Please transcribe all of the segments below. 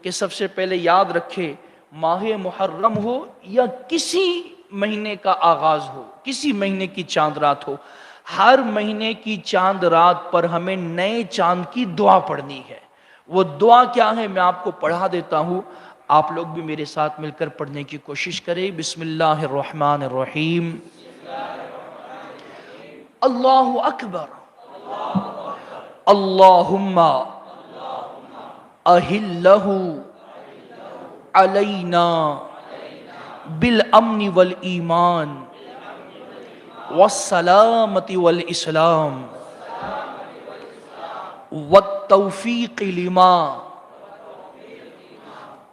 کہ سب سے پہلے یاد رکھے ماہ محرم ہو یا کسی مہینے کا آغاز ہو، کسی مہینے کی چاند رات ہو، ہر مہینے کی چاند رات پر ہمیں نئے چاند کی دعا پڑھنی ہے۔ وہ دعا کیا ہے میں آپ کو پڑھا دیتا ہوں، آپ لوگ بھی میرے ساتھ مل کر پڑھنے کی کوشش کریں۔ بسم اللہ الرحمن الرحیم۔ اللہ اکبر، اللہم اہلہ علینا بالامن والایمان والسلامت والاسلام والتوفیق لما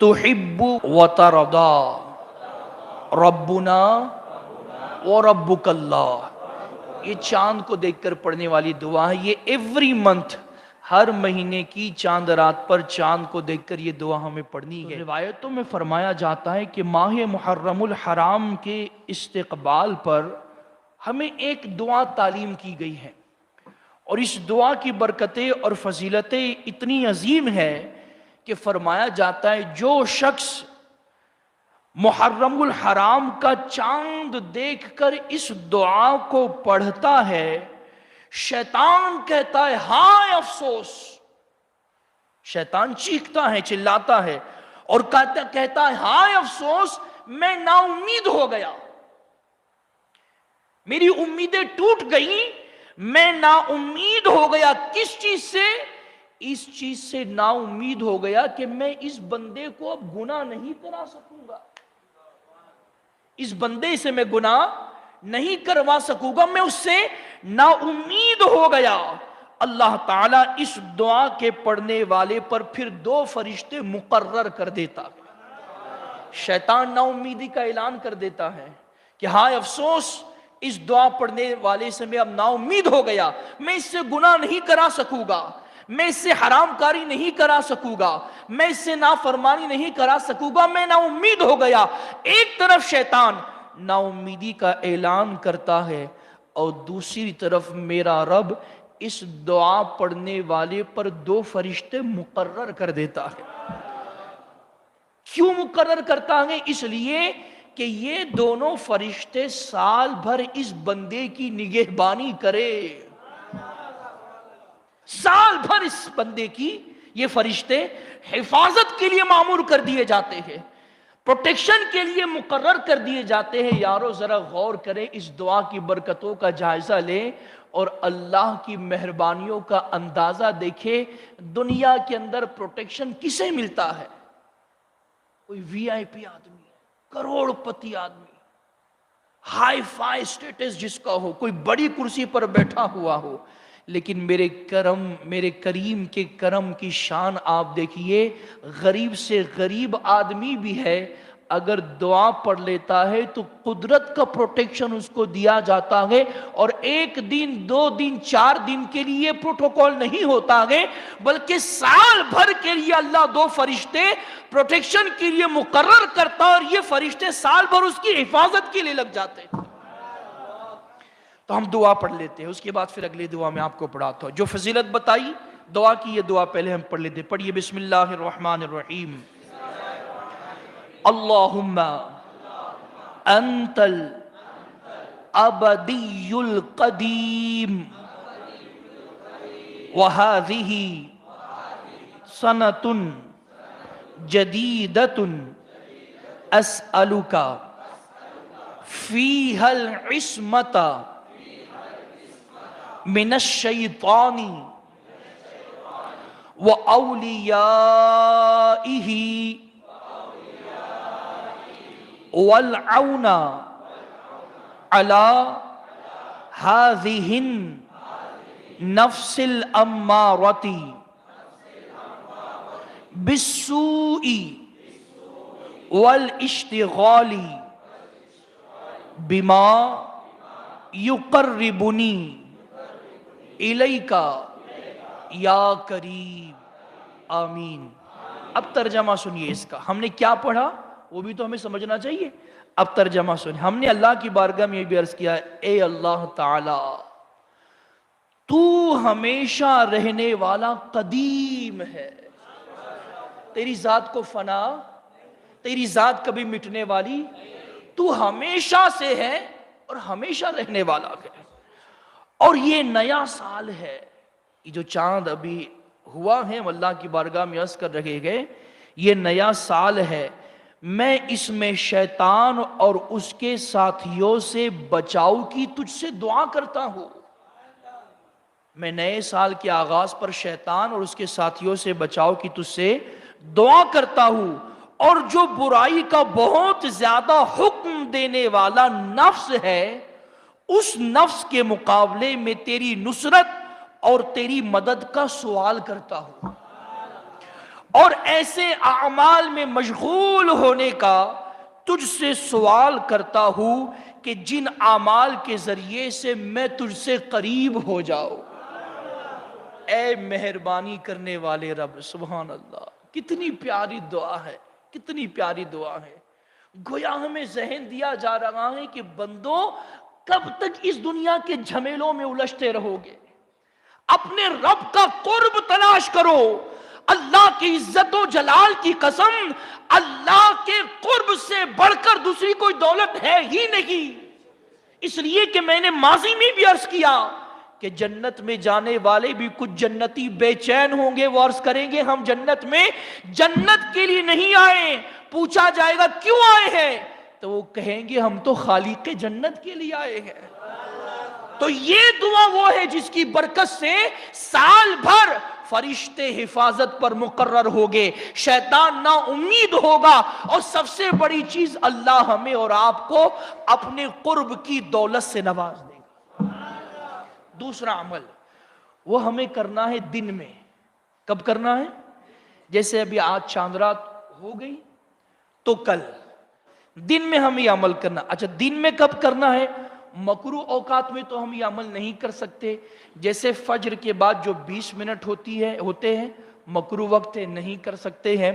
تحب وترضا ربنا وربک اللہ۔ یہ چاند کو دیکھ کر پڑھنے والی دعا ہے۔ یہ ایوری منتھ، ہر مہینے کی چاند رات پر چاند کو دیکھ کر یہ دعا ہمیں پڑھنی ہے۔ روایتوں میں فرمایا جاتا ہے کہ ماہ محرم الحرام کے استقبال پر ہمیں ایک دعا تعلیم کی گئی ہے، اور اس دعا کی برکتیں اور فضیلتیں اتنی عظیم ہے کہ فرمایا جاتا ہے جو شخص محرم الحرام کا چاند دیکھ کر اس دعا کو پڑھتا ہے، شیطان کہتا ہے ہائے افسوس، شیطان چیختا ہے، چلاتا ہے اور کہتا ہے ہائے افسوس، میں نا امید ہو گیا، میری امیدیں ٹوٹ گئیں، میں نا امید ہو گیا۔ کس چیز سے؟ اس چیز سے نا امید ہو گیا کہ میں اس بندے کو اب گناہ نہیں کرا سکوں گا، اس بندے سے میں گناہ نہیں کروا سکوں گا، میں اس سے نا امید ہو گیا۔ اللہ تعالیٰ اس دعا کے پڑھنے والے پر پھر 2 فرشتے مقرر کر دیتا ہے۔ شیطان نا امیدی کا اعلان کر دیتا ہے کہ ہائے افسوس، اس دعا پڑھنے والے سے میں اب نا امید ہو گیا، میں اس سے گناہ نہیں کرا سکوں گا، میں اس سے حرام کاری نہیں کرا سکوں گا، میں اس سے نافرمانی نہیں کرا سکوں گا، میں نا امید ہو گیا۔ ایک طرف شیطان نا امیدی کا اعلان کرتا ہے اور دوسری طرف میرا رب اس دعا پڑھنے والے پر 2 فرشتے مقرر کر دیتا ہے۔ کیوں مقرر کرتا ہے؟ اس لیے کہ یہ دونوں فرشتے سال بھر اس بندے کی نگہبانی کرے، سال بھر اس بندے کی یہ فرشتے حفاظت کے لیے معمور کر دیے جاتے ہیں، پروٹیکشن کے لیے مقرر کر دیے جاتے ہیں۔ یارو ذرا غور کریں، اس دعا کی برکتوں کا جائزہ لیں اور اللہ کی مہربانیوں کا اندازہ دیکھیں۔ دنیا کے اندر پروٹیکشن کسے ملتا ہے؟ کوئی وی آئی پی آدمی، کروڑ پتی آدمی، ہائی فائی سٹیٹس جس کا ہو، کوئی بڑی کرسی پر بیٹھا ہوا ہو، لیکن میرے کریم کے کرم کی شان آپ دیکھیے، غریب سے غریب آدمی بھی ہے، اگر دعا پڑھ لیتا ہے تو قدرت کا پروٹیکشن اس کو دیا جاتا ہے، اور 1 دن 2 دن 4 دن کے لیے پروٹوکول نہیں ہوتا ہے، بلکہ سال بھر کے لیے اللہ 2 فرشتے پروٹیکشن کے لیے مقرر کرتا ہے، اور یہ فرشتے سال بھر اس کی حفاظت کے لیے لگ جاتے ہیں۔ تو ہم دعا پڑھ لیتے ہیں، اس کے بعد پھر اگلی دعا میں آپ کو پڑھاتا ہوں۔ جو فضیلت بتائی دعا کی، یہ دعا پہلے ہم پڑھ لیتے ہیں۔ پڑھیے بسم اللہ الرحمن الرحیم۔ اللہم انت الابدی القدیم وہذہ سنۃ جدیدۃ اسألک فیہا العصمۃ من الشیطان وأولیائہ والعون على هذه النفس الأمارة بالسوء والاشتغال بما يقربني إليك یا کریم، آمین۔ اب ترجمہ سنیے اس کا، ہم نے کیا پڑھا وہ بھی تو ہمیں سمجھنا چاہیے۔ اب ترجمہ سنیے، ہم نے اللہ کی بارگاہ میں یہ بھی عرض کیا، اے اللہ تعالی تو ہمیشہ رہنے والا قدیم ہے، تیری ذات کو فنا، تیری ذات کبھی مٹنے والی، تو ہمیشہ سے ہے اور ہمیشہ رہنے والا ہے۔ اور یہ نیا سال ہے، یہ جو چاند ابھی ہوا ہے اللہ کی بارگاہ میں عرض کر رہے گئے، یہ نیا سال ہے، میں اس میں شیطان اور اس کے ساتھیوں سے بچاؤ کی تجھ سے دعا کرتا ہوں۔ میں نئے سال کے آغاز پر شیطان اور اس کے ساتھیوں سے بچاؤ کی تجھ سے دعا کرتا ہوں، اور جو برائی کا بہت زیادہ حکم دینے والا نفس ہے، اس نفس کے مقابلے میں تیری نصرت اور تیری مدد کا سوال کرتا ہوں، اور ایسے اعمال میں مشغول ہونے کا تجھ سے سوال کرتا ہوں کہ جن اعمال کے ذریعے سے میں تجھ سے قریب ہو جاؤں۔ اے مہربانی کرنے والے رب، سبحان اللہ، کتنی پیاری دعا ہے، کتنی پیاری دعا ہے۔ گویا ہمیں ذہن دیا جا رہا ہے کہ بندوں کب تک اس دنیا کے جھمیلوں میں الجھتے رہو گے؟ اپنے رب کا قرب تلاش کرو۔ اللہ کی عزت و جلال کی قسم، اللہ کے قرب سے بڑھ کر دوسری کوئی دولت ہے ہی نہیں۔ اس لیے کہ میں نے ماضی میں بھی عرض کیا کہ جنت میں جانے والے بھی کچھ جنتی بے چین ہوں گے، وہ عرض کریں گے ہم جنت میں جنت کے لیے نہیں آئے۔ پوچھا جائے گا کیوں آئے ہیں؟ تو وہ کہیں گے ہم تو خالق جنت کے لیے آئے ہیں۔ تو یہ دعا وہ ہے جس کی برکت سے سال بھر فرشتے حفاظت پر مقرر ہوگے، شیطان نا امید ہوگا، اور سب سے بڑی چیز اللہ ہمیں اور آپ کو اپنے قرب کی دولت سے نواز دے گا۔ دوسرا عمل وہ ہمیں کرنا ہے دن میں۔ کب کرنا ہے؟ جیسے ابھی آج چاند رات ہو گئی تو کل دن میں ہم یہ عمل کرنا۔ اچھا دن میں کب کرنا ہے؟ مکروہ اوقات میں تو ہم یہ عمل نہیں کر سکتے، جیسے فجر کے بعد جو 20 منٹ ہوتے ہیں مکروہ وقت نہیں کر سکتے ہیں،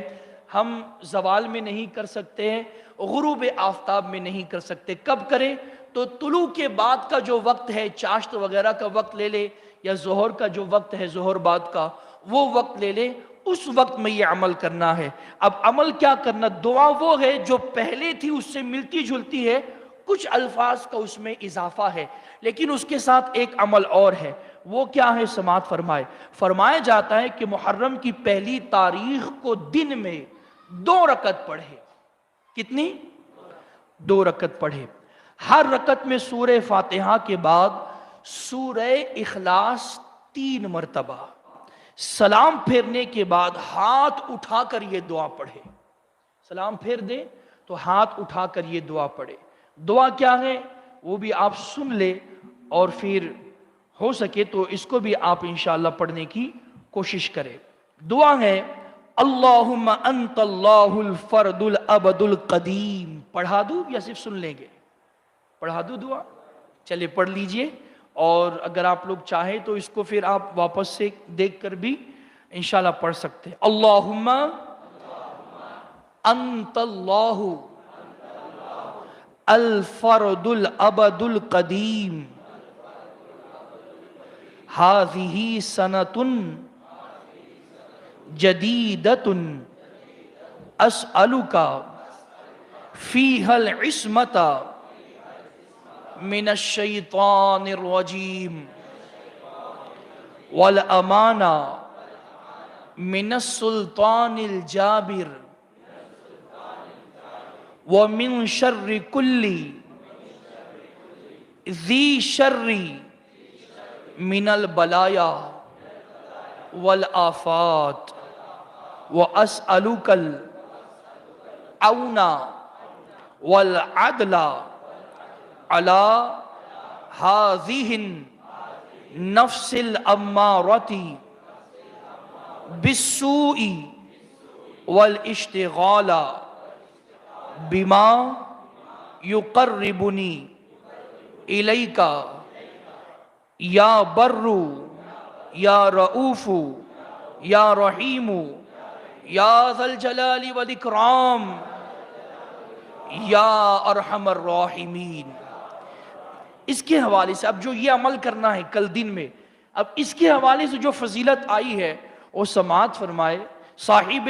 ہم زوال میں نہیں کر سکتے ہیں، غروب آفتاب میں نہیں کر سکتے۔ کب کریں؟ تو طلوع کے بعد کا جو وقت ہے، چاشت وغیرہ کا وقت لے لے، یا ظہر کا جو وقت ہے ظہر بعد کا وہ وقت لے لے، اس وقت میں یہ عمل کرنا ہے۔ اب عمل کیا کرنا؟ دعا وہ ہے جو پہلے تھی اس سے ملتی جلتی ہے، کچھ الفاظ کا اس میں اضافہ ہے، لیکن اس کے ساتھ ایک عمل اور ہے۔ وہ کیا ہے؟ سماعت فرمائے۔ فرمایا جاتا ہے کہ محرم کی پہلی تاریخ کو دن میں 2 رکعت پڑھے۔ کتنی؟ 2 رکعت پڑھے۔ ہر رکعت میں سورہ فاتحہ کے بعد سورہ اخلاص 3 مرتبہ، سلام پھیرنے کے بعد ہاتھ اٹھا کر یہ دعا پڑھے۔ سلام پھیر دے تو ہاتھ اٹھا کر یہ دعا پڑھے۔ دعا کیا ہے وہ بھی آپ سن لے، اور پھر ہو سکے تو اس کو بھی آپ انشاءاللہ پڑھنے کی کوشش کریں۔ دعا ہے اللہم انت اللہ الفرد الابد القدیم۔ پڑھا دوں یا صرف سن لیں گے؟ پڑھا دوں دعا؟ چلے پڑھ لیجئے، اور اگر آپ لوگ چاہیں تو اس کو پھر آپ واپس سے دیکھ کر بھی انشاءاللہ پڑھ سکتے ہیں۔ اللہم انت اللہ الفرد الابد القدیم، ہذہ سنۃ جدیدۃ اسألک فیہا العصمۃ من الشیطان الرجیم والامانہ من السلطان الجابر ومن شر کل ذی شر من البلایا والآفات واسألک العون والعدل علی ہذہ النفس الامارۃ بالسوء والاشتغال بما یقربنی الیک یا بر یا رؤوف یا رحیم یا ذا الجلال والاکرام یا ارحم الراحمین۔ اس کے حوالے سے اب جو یہ عمل کرنا ہے کل دن میں، اب اس کے حوالے سے جو فضیلت آئی ہے وہ سماعت فرمائے۔ صاحب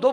2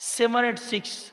786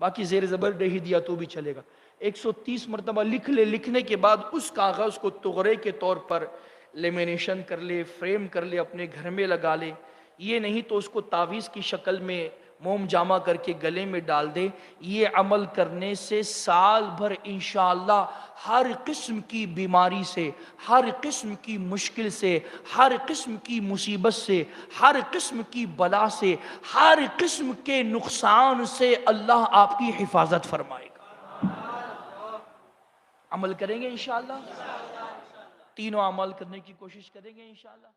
باقی زیر زبر نہیں دیا تو بھی چلے گا. 130 مرتبہ لکھ لے, لکھنے کے بعد اس کاغذ کو تغرے کے طور پر لیمینیشن کر لے, فریم کر لے, اپنے گھر میں لگا لے. یہ نہیں تو اس کو تعویذ کی شکل میں موم جامع کر کے گلے میں ڈال دے. یہ عمل کرنے سے سال بھر انشاءاللہ ہر قسم کی بیماری سے, ہر قسم کی مشکل سے, ہر قسم کی مصیبت سے, ہر قسم کی بلا سے, ہر قسم کے نقصان سے اللہ آپ کی حفاظت فرمائے گا. عمل کریں گے انشاءاللہ, تینوں عمل کرنے کی کوشش کریں گے انشاءاللہ.